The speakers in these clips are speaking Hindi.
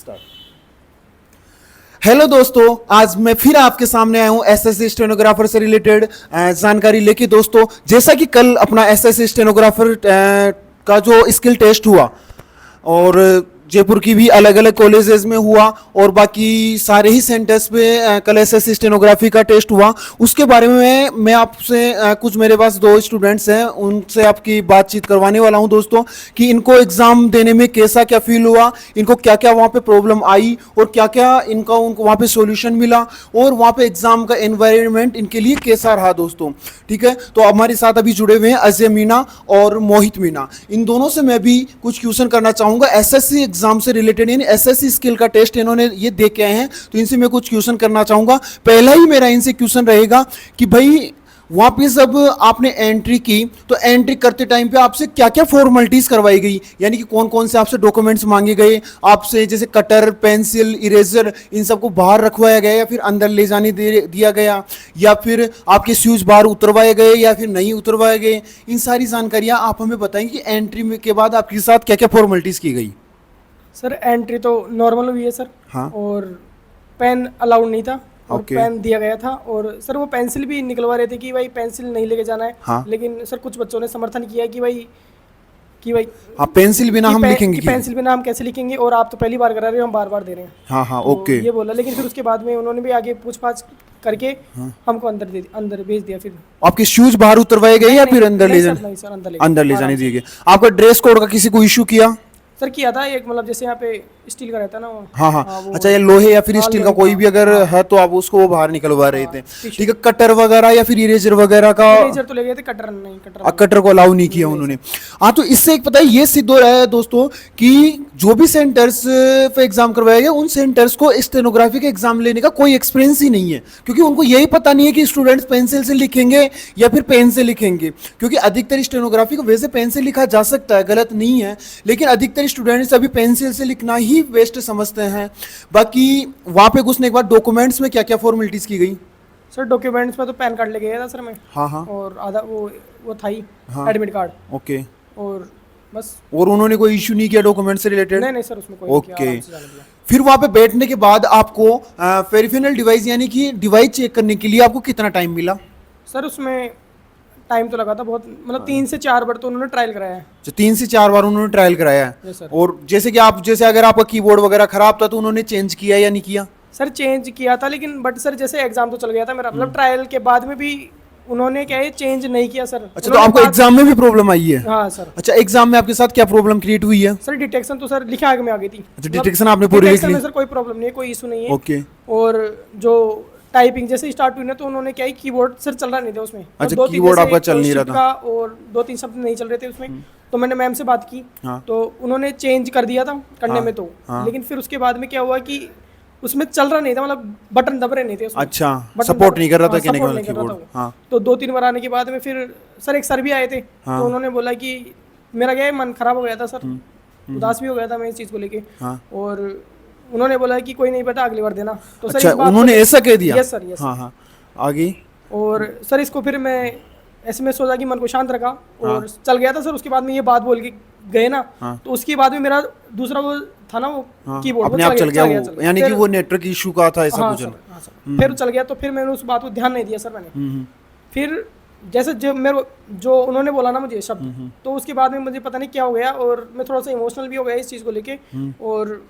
स्टार्ट। हेलो दोस्तों, आज मैं फिर आपके सामने आया हूँ एसएससी स्टेनोग्राफर से रिलेटेड जानकारी लेके। दोस्तों, जैसा कि कल अपना एसएससी स्टेनोग्राफर का जो स्किल टेस्ट हुआ और जयपुर की भी अलग अलग कॉलेजेस में हुआ और बाकी सारे ही सेंटर्स पे कल एसएससी स्टेनोग्राफी का टेस्ट हुआ, उसके बारे में मैं आपसे कुछ मेरे पास दो स्टूडेंट्स हैं, उनसे आपकी बातचीत करवाने वाला हूं दोस्तों कि इनको एग्ज़ाम देने में कैसा क्या फील हुआ, इनको क्या क्या वहाँ पे प्रॉब्लम आई और क्या क्या उनको वहाँ पे सॉल्यूशन मिला और वहाँ पे एग्ज़ाम का एनवायरनमेंट इनके लिए कैसा रहा दोस्तों। ठीक है, तो हमारे साथ अभी जुड़े हुए हैं अजय मीना और मोहित मीना। इन दोनों से मैं भी कुछ क्वेश्चन करना चाहूँगा एसएससी एग्जाम से रिलेटेड, यानी एसएससी स्किल का टेस्ट इन्होंने ये दे के आए हैं, तो इनसे मैं कुछ क्वेश्चन करना चाहूंगा। पहला ही मेरा इनसे क्वेश्चन रहेगा कि भाई वहां पे जब आपने एंट्री की तो एंट्री करते टाइम पे आपसे क्या क्या फॉर्मेलिटीज करवाई गई, यानी कि कौन कौन से आपसे डॉक्यूमेंट्स मांगे गए आपसे, जैसे कटर, पेंसिल, इरेजर, इन सबको बाहर रखवाया गया या फिर अंदर ले जाने दिया गया, या फिर आपके शूज बाहर उतरवाए गए या फिर नहीं उतरवाए गए। इन सारी जानकारियां आप हमें बताएंगे कि एंट्री के बाद आपके साथ क्या क्या फॉर्मेलिटीज की गई। सर एंट्री तो नॉर्मल हुई है सर। हाँ। और पेन अलाउड नहीं था और ओके। पेन दिया गया था और सर वो पेंसिल भी निकलवा रहे थे कि भाई पेंसिल नहीं लेके जाना है। हाँ। लेकिन सर कुछ बच्चों ने समर्थन किया कि भाई आप पेंसिल बिना हम लिखेंगे पेंसिल बिना हम कैसे लिखेंगे और आप तो पहली बार करा रहे हो, हम बार बार दे रहे हैं। हाँ हाँ तो ओके। ये बोला, लेकिन फिर उसके बाद में उन्होंने भी आगे पूछताछ करके हमको अंदर भेज दिया। फिर आपके शूज बाहर उतरवाए गए या फिर अंदर ले नहीं सर, जाने? नहीं सर, अंदर ले जाने दिए गए। आपका ड्रेस कोड का किसी को इशू किया? सर किया था एक, मतलब जैसे यहाँ पे स्टील का रहता है ना वो। हाँ हाँ, वो अच्छा, ये लोहे या फिर हाँ, स्टील का लोहे कोई का। भी अगर हाँ। है तो आप उसको वो बाहर निकलवा रहे थे। हाँ, ठीक है, कटर वगैरह या फिर इरेजर वगैरह का? इरेजर तो ले गए थे, कटर नहीं, कटर को अलाउ नहीं किया उन्होंने। हाँ, तो इससे एक पता है ये सिद्ध हो रहा है दोस्तों कि जो भी सेंटर्स पे एग्जाम करवाए गए उन सेंटर्स को स्टेनोग्राफी का एग्जाम लेने का कोई एक्सपीरियंस ही नहीं है, क्योंकि उनको यही पता नहीं है कि स्टूडेंट्स पेंसिल से लिखेंगे या फिर पेन से लिखेंगे। क्योंकि अधिकतर स्टेनोग्राफी को वैसे पेन से लिखा जा सकता है, गलत नहीं है, लेकिन अधिकतर स्टूडेंट्स अभी पेंसिल से लिखना ही वेस्ट समझते हैं। बाकी वहां पे घुसने के बाद डॉक्यूमेंट्स में क्या क्या फॉर्मेलिटीज की गई? सर डॉक्यूमेंट्स में तो पैन कार्ड ले गया था सर मैं। हाँ हाँ। और आधा वो था ही हाँ। Admit card. ओके। और बस। और उन्होंने कोई इशू नहीं किया डॉक्यूमेंट से रिलेटेड? नहीं सर, उसमें कोई नहीं किया, ओके। आराम से जाने दिया। फिर वहां पे बैठने के बाद आपको पेरिफेरल डिवाइस यानी कि डिवाइस चेक करने के लिए आपको कितना टाइम मिला? सर उसमें टाइम तो लगा था बहुत, मतलब 3 से 4 बार तो उन्होंने ट्रायल कराया है। 3 से 4 बार उन्होंने ट्रायल कराया है। Yes sir. और जैसे कि जैसे अगर आपका कीबोर्ड वगैरह खराब था तो उन्होंने चेंज किया या नहीं किया? सर चेंज किया था, लेकिन बट सर जैसे एग्जाम तो चल गया था मेरा, मतलब ट्रायल के बाद में भी उन्होंने क्या है चेंज नहीं किया सर। अच्छा, तो आपको एग्जाम में भी प्रॉब्लम आई है? हाँ सर। अच्छा, एग्जाम में आपके साथ क्या प्रॉब्लम क्रिएट हुई है? सर डिटेक्शन तो सर लिखा आगे में आ गई थी। अच्छा, डिटेक्शन आपने पूरी लिख ली? में सर कोई प्रॉब्लम नहीं है, कोई इशू नहीं है। ओके। और जो टाइपिंग जैसे स्टार्ट हुई ना तो उन्होंने क्या है कीबोर्ड सर चल रहा नहीं था उसमें। अच्छा, दो तीन कीबोर्ड जैसे आपका चल नहीं रहा था और 2-3 शब्द नहीं चल रहे थे उसमें। तो मैंने मैम से बात की। हाँ। तो उन्होंने चेंज कर दिया था करने हाँ। में तो। हाँ। लेकिन फिर उसके बाद में क्या हुआ कि उसमें चल रहा नहीं था, मतलब बटन दब रहे नहीं थे उसमें। अच्छा, बटन सपोर्ट नहीं कर रहा था हाँ, कहने का support मतलब नहीं कर रहा कीबोर्ड। था वो। हाँ। तो 2-3 बार आने के बाद में फिर सर एक सर भी आए थे। हाँ। तो उन्होंने बोला कि मेरा क्या है मन खराब हो गया था सर, उदास भी हो गया था मैं इस चीज़ को लेके। हाँ। और उन्होंने बोला कि कोई नहीं बेटा अगली बार देना। तो सर अच्छा, इस बात उन्होंने को- ऐसा कह दिया? Yes sir, yes. हाँ हाँ, आगे? और सर इसको फिर मैं ऐसे में सोचा कि मन को शांत रखा और चल गया था सर। उसके बाद में ये बात बोल के गए ना। हाँ। तो उसके बाद में मेरा दूसरा वो था ना वो हाँ, कीबोर्ड अपने आप चल गया वो, यानी कि वो नेटवर्क इशू का था ऐसा हाँ कुछ? सर, हाँ सर। फिर चल गया तो फिर मैंने उस बात को ध्यान नहीं दिया सर मैंने। फिर जैसे जब मेरे जो उन्होंने बोला ना मुझे शब्द, तो उसके बाद में मुझे पता नहीं क्या हो गया और मैं थोड़ा सा इमोशनल भी हो गया इस चीज़ को लेके। और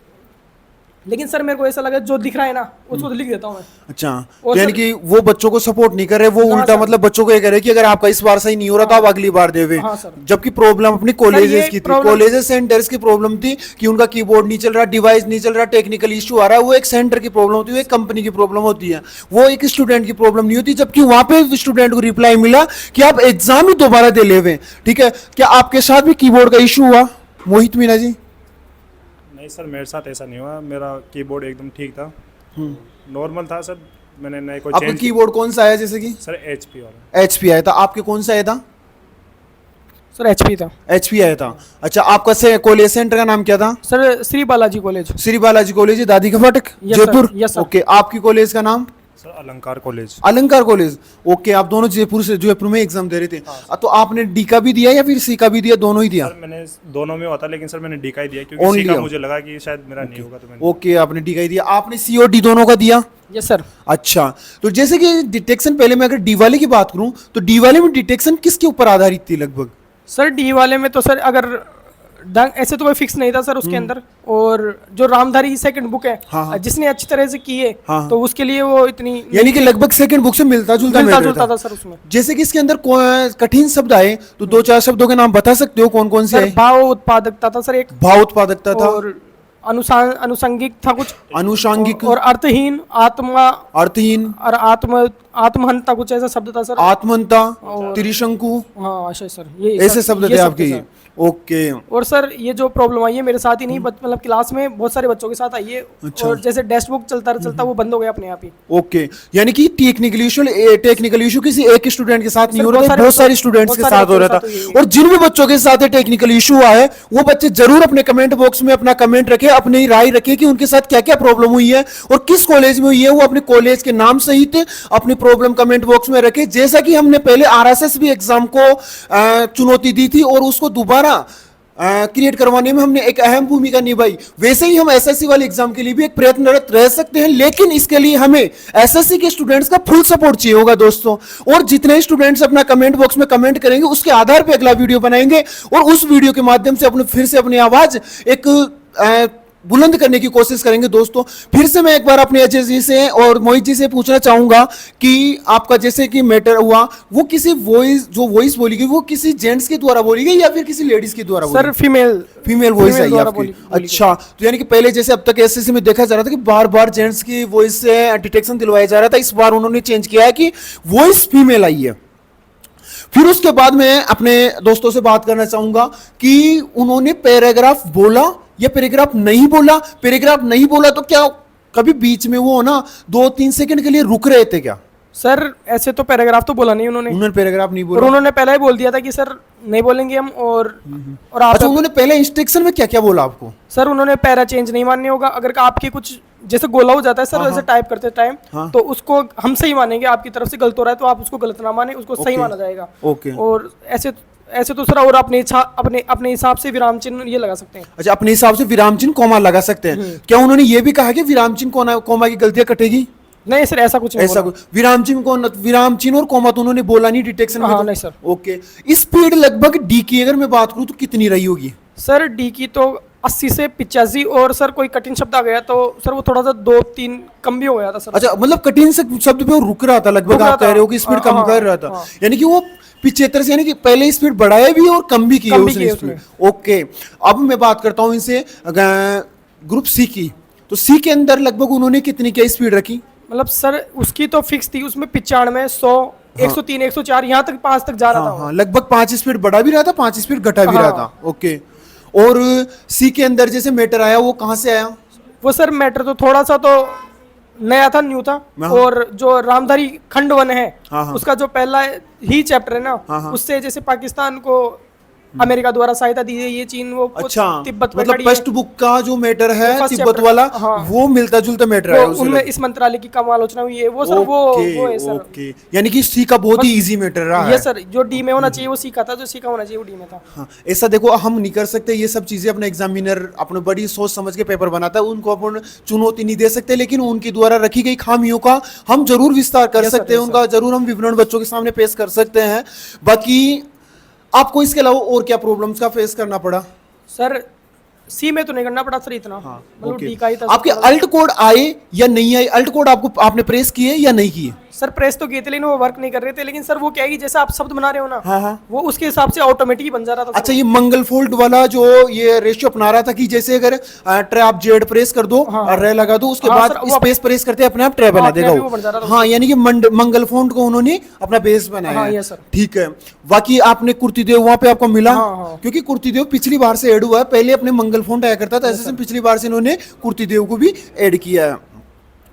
लेकिन सर मेरे को ऐसा लगा जो दिख रहा है ना उसको तो लिख देता हूँ मैं। अच्छा, और तो यानी सर- कि वो बच्चों को सपोर्ट नहीं कर रहे, वो हाँ उल्टा सर। मतलब बच्चों को ये कह रहे कि अगर आपका इस बार सही नहीं हो रहा तो आप अगली बार देवे। हाँ सर। जबकि प्रॉब्लम अपनी कॉलेजेस की थी, problem- कॉलेजेस सेंटर्स की प्रॉब्लम थी कि उनका कीबोर्ड नहीं चल रहा, डिवाइस नहीं चल रहा, टेक्निकल इशू आ रहा है। वो एक सेंटर की प्रॉब्लम होती है, एक कंपनी की प्रॉब्लम होती है, वो एक स्टूडेंट की प्रॉब्लम नहीं होती। जबकि वहां पे स्टूडेंट को रिप्लाई मिला कि आप एग्जाम ही दोबारा दे लेवे। ठीक है, क्या आपके साथ भी कीबोर्ड का इशू हुआ मोहित मीना जी? नहीं सर, मेरे साथ ऐसा नहीं हुआ, मेरा कीबोर्ड एकदम ठीक था, नॉर्मल था सर। मैंने नए को आपका चेंज कीबोर्ड कौन सा आया? जैसे कि सर HP वाला। HP आया था, आपके कौन सा आया था? सर HP था। HP आया था। अच्छा, आपका से कॉलेज सेंटर का नाम क्या था? Sir Shri Balaji college. Shri Balaji college, दादी का फाटक, Yes, sir. Jaipur. Yes, sir. Okay, आपकी कॉलेज का नाम? सर सर अलंकार कॉलेज। अलंकार कॉलेज, ओके। आप दोनों जयपुर में एग्जाम दे रहे थे। तो आपने डी का भी दिया या फिर सी का भी दिया, दोनों ही दिया? सर मैंने दोनों में होता, लेकिन सर मैंने डी का ही दिया क्योंकि Only सी का दिया। मुझे लगा कि शायद मेरा नहीं होगा, तो मैंने ओके, आपने डी का ही दिया। आपने सी और डी दोनों का दिया? Yes sir. अच्छा, तो जैसे कि डिटेक्शन, पहले मैं अगर डी वाले की बात करूं तो डी वाले में डिटेक्शन किसके ऊपर आधारित थी लगभग? सर डी वाले में तो सर अगर ऐसे तो कोई फिक्स नहीं था सर उसके अंदर, और जो रामधारी सेकंड बुक है हाँ। जिसने अच्छी तरह से की है हाँ। तो उसके लिए वो इतनी यानी कि लगभग सेकंड बुक से मिलता जुलता था सर उसमें। जैसे कि इसके अंदर कठिन शब्द आए तो दो चार शब्दों के नाम बता सकते हो कौन कौन से सर आए? भाव उत्पादकता था सर एक, भाव उत्पादकता था, और अनुसंगिक था कुछ, अनुषांगिक, और अर्थहीन, आत्मा अर्थहीन, और आत्महन था कुछ, ऐसा शब्द था सर। आत्महंता, और- त्रिशंकु, हाँ अच्छा सर, ये ऐसे सर, शब्द ये थे आपके। सर। ओके, और सर ये जो प्रॉब्लम आई है मेरे साथ ही नहीं, मतलब क्लास में बहुत सारे बच्चों के साथ आई है। अच्छा। और जैसे टेक्स्ट बुक चलता वो बंद हो गया अपने आप ही। ओके, यानी कि टेक्निकल इशू किसी एक स्टूडेंट के साथ नहीं सर, हो रहा था, बहुत सारे स्टूडेंट्स के साथ हो रहा था। और जिन भी बच्चों के साथ टेक्निकल इशू हुआ है वो बच्चे जरूर अपने कमेंट बॉक्स में अपना कमेंट रखे, अपनी राय रखे कि उनके साथ क्या क्या प्रॉब्लम हुई है और किस कॉलेज में हुई है। वो अपने कॉलेज के नाम सहित अपनी प्रॉब्लम कमेंट बॉक्स में रखे। जैसा कि हमने पहले आरएसएस भी एग्जाम को चुनौती दी थी और उसको दोबारा क्रिएट करवाने में हमने एक अहम भूमिका निभाई, वैसे ही हम एसएससी वाले एग्जाम के लिए भी एक प्रयत्नरत रह सकते हैं। लेकिन इसके लिए हमें एसएससी के स्टूडेंट्स का फुल सपोर्ट चाहिए होगा दोस्तों। और जितने स्टूडेंट्स अपना कमेंट बॉक्स में कमेंट करेंगे उसके आधार पर अगला वीडियो बनाएंगे और उस वीडियो के माध्यम से अपने फिर से अपनी आवाज एक बुलंद करने की कोशिश करेंगे दोस्तों। फिर से मैं एक बार अपने अजय जी से और मोहित जी से पूछना चाहूंगा कि आपका जैसे कि मैटर हुआ वो किसी वॉइस बोली गई, वो किसी जेंट्स के द्वारा बोली गई या फिर किसी लेडीज के द्वारा बोली सर फीमेल वॉइस आई द्वारा आपकी? बोली अच्छा, तो यानी कि पहले जैसे अब तक एसएससी में देखा जा रहा था कि बार बार जेंट्स की वॉइस से डिटेक्शन दिलवाया जा रहा था, इस बार उन्होंने चेंज किया है कि वॉइस फीमेल आई है। फिर उसके बाद मैं अपने दोस्तों से बात करना चाहूंगा कि उन्होंने पैराग्राफ बोला या पैराग्राफ नहीं बोला। पैराग्राफ नहीं बोला तो क्या कभी बीच में वो ना 2-3 सेकंड के लिए रुक रहे थे क्या? सर ऐसे तो पैराग्राफ तो बोला नहीं उन्होंने पैराग्राफ नहीं और बोला उन्होंने पहले ही बोल दिया था कि सर नहीं बोलेंगे हम। और आप अच्छा, उन्होंने पहले इंस्ट्रक्शन में क्या क्या बोला आपको? सर उन्होंने पैरा चेंज नहीं मानने होगा, अगर आपके कुछ जैसे गोला हो जाता है सर वैसे टाइप करते टाइम हाँ। तो उसको हम सही मानेंगे, आपकी तरफ से गलत हो रहा है तो आप उसको गलत ना माने, उसको सही माना जाएगा। ओके। और ऐसे तो सर और अपने हिसाब से विराम चिन्ह ये लगा सकते हैं। अच्छा, अपने हिसाब से विराम चिन्ह कॉमा लगा सकते हैं। क्या उन्होंने ये भी कहा कि विराम चिन्ह कॉमा की गलतियां कटेगी? नहीं सर ऐसा कुछ नहीं ऐसा बोला। कुछ विराम चिन्ह और कॉमा तो उन्होंने बोला नहीं डिटेक्शन में? हाँ, तो? नहीं सर। ओके, स्पीड लगभग डी की अगर मैं बात करूं तो कितनी रही होगी? सर डी की तो 80 से 85, और सर कोई कठिन शब्द आ गया तो सर वो थोड़ा सा 2-3 कम भी हो गया था सर। अच्छा, मतलब कठिन से शब्द पे वो रुक रहा था लगभग, रुक रहा आप कह था। रहे हो कि स्पीड कम हाँ, कर रहा था। हाँ। यानी कि वो 75 से, यानी कि पहले स्पीड बढ़ाया भी और कम भी की है कम भी उसने की है स्पीड। ओके, अब मैं बात करता हूं इनसे ग्रुप सी की। तो सी के अंदर लगभग उन्होंने कितनी क्या स्पीड रखी? मतलब सर उसकी तो फिक्स थी, उसमें 95, 100, 103, 104 यहाँ तक 5 तक जा रहा था। हाँ, लगभग 5 स्पीड बढ़ा भी रहा था, 5 स्पीड घटा भी रहा था। ओके, और सी के अंदर जैसे मैटर आया वो कहाँ से आया? वो सर मैटर तो थोड़ा सा तो नया था, न्यू था। और जो रामधारी खंड 1 है उसका जो पहला ही चैप्टर है ना, उससे जैसे पाकिस्तान को अमेरिका द्वारा सहायता दी है, ये चीन वो अच्छा, तिब्बत में मतलब खड़ी है। फर्स्ट बुक का जो मैटर है फर्स्ट तिब्बत चैप्टर, वाला, हाँ। वो मिलता जुलता मैटर है उसमें। उनमें इस मंत्रालय की कम आलोचना हुई है वो सर। वो है सर। ओके, यानी कि सी का बहुत ही इजी मैटर रहा है। ये सर जो डी में होना चाहिए वो सी का था, जो सी का होना चाहिए वो डी में था। हाँ, ऐसा देखो हम नहीं कर सकते ये सब चीजें, अपने एग्जामिनर अपने बड़ी सोच समझ के पेपर बनाता है, उनको अपन चुनौती नहीं दे सकते, लेकिन उनके द्वारा रखी गई खामियों का हम जरूर विस्तार कर सकते हैं, उनका जरूर हम विवरण बच्चों के सामने पेश कर सकते हैं। बाकी आपको इसके अलावा और क्या प्रॉब्लम्स का फेस करना पड़ा? सर सी में तो नहीं करना पड़ा सर इतना, मतलब डी का ही था। आपके अल्ट कोड आए या नहीं आए? अल्ट कोड आपने प्रेस किए या नहीं किए? सर प्रेस तो किए थे लेकिन वो वर्क नहीं कर रहे थे। लेकिन सर वो क्या है कि जैसे आप शब्द बना रहे हो ना, हाँ। वो उसके हिसाब से ऑटोमेटिक बन जा रहा था। अच्छा, ये मंगल फोल्ड वाला जो ये रेशियो अपना रहा था कि जैसे अगर ट्रैप जेड प्रेस कर दो और रे लगा दो, उसके बाद स्पेस प्रेस करते अपने आप ट्रैप बना देगा वो। हाँ, यानी कि मंगल फोल्ड को उन्होंने अपना बेस बनाया है। ठीक है, बाकी आपने कुर्तीदेव वहां पे आपको मिला? क्योंकि कुर्तीदेव पिछली बार से ऐड हुआ है, पहले अपने मंगल फोल्ड आया करता था, ऐसे पिछली बार से इन्होंने कुर्तीदेव को भी ऐड किया है।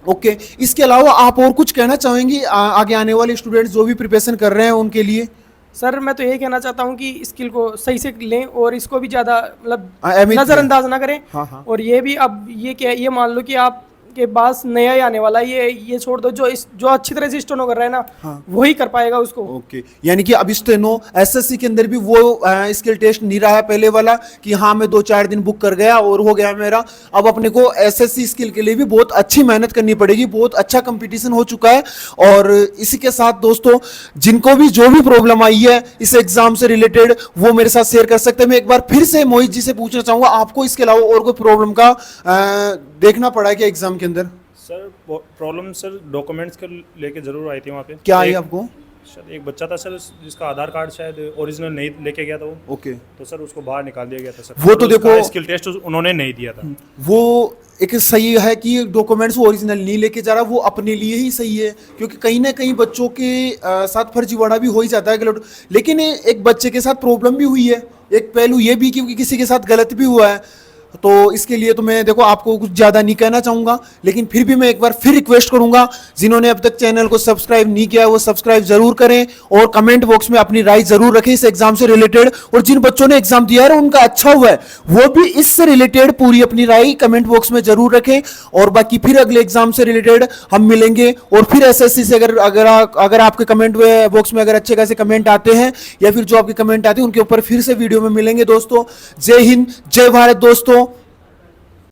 ओके, इसके अलावा आप और कुछ कहना चाहेंगे आगे आने वाले स्टूडेंट्स जो भी प्रिपरेशन कर रहे हैं उनके लिए? सर मैं तो ये कहना चाहता हूँ कि स्किल को सही से लें और इसको भी ज्यादा मतलब नजरअंदाज ना करें। और ये भी अब ये क्या, ये मान लो कि आप के पास नया ही आने वाला है, ये छोड़ दो, जो अच्छी तरह से स्टेनो कर रहा है ना, हाँ। वही कर पाएगा उसको। ओके, यानी कि अब स्टेनो एसएससी के अंदर भी वो स्किल टेस्ट नहीं रहा है पहले वाला कि हाँ मैं 2-4 दिन बुक कर गया और हो गया मेरा। अब अपने को एसएससी स्किल के लिए भी बहुत अच्छी मेहनत करनी पड़ेगी, बहुत अच्छा कंपटीशन हो चुका है। और इसी के साथ दोस्तों, जिनको भी जो भी प्रॉब्लम आई है इस एग्जाम से रिलेटेड, वो मेरे साथ शेयर कर सकते हैं। मैं एक बार फिर से मोहित जी से पूछना चाहूंगा, आपको इसके अलावा और कोई प्रॉब्लम का देखना पड़ा है क्या एग्जाम के अंदर? सर प्रॉब्लम सर डॉक्यूमेंट्स के लेके ज़रूर आई थी वहाँ पे। क्या आई आपको? सर एक बच्चा था सर जिसका आधार कार्ड शायद ओरिजिनल नहीं लेके गया था वो। ओके, तो सर उसको बाहर निकाल दिया गया था सर। वो तो देखो स्किल टेस्ट उन्होंने नहीं दिया था। वो एक सही है कि डॉक्यूमेंट्स वो ओरिजिनल नहीं लेके जा रहा, वो अपने लिए ही सही है, क्योंकि कहीं ना कहीं बच्चों के साथ फर्जीवाड़ा भी हो ही जाता है। लेकिन एक बच्चे के साथ प्रॉब्लम भी हुई है, एक पहलू ये भी क्योंकि किसी के साथ गलत भी हुआ है। तो इसके लिए तो मैं देखो आपको कुछ ज़्यादा नहीं कहना चाहूँगा, लेकिन फिर भी मैं एक बार फिर रिक्वेस्ट करूँगा, जिन्होंने अब तक चैनल को सब्सक्राइब नहीं किया वो सब्सक्राइब जरूर करें और कमेंट बॉक्स में अपनी राय जरूर रखें इस एग्जाम से रिलेटेड। और जिन बच्चों ने एग्जाम दिया है उनका अच्छा हुआ है, वो भी इससे रिलेटेड पूरी अपनी राय कमेंट बॉक्स में जरूर रखें। और बाकी फिर अगले एग्जाम से रिलेटेड हम मिलेंगे। और फिर एसएससी से अगर आपके कमेंट बॉक्स में अगर अच्छे खासे कमेंट आते हैं या फिर जो आपके कमेंट आते हैं उनके ऊपर फिर से वीडियो में मिलेंगे दोस्तों। जय हिंद, जय भारत दोस्तों।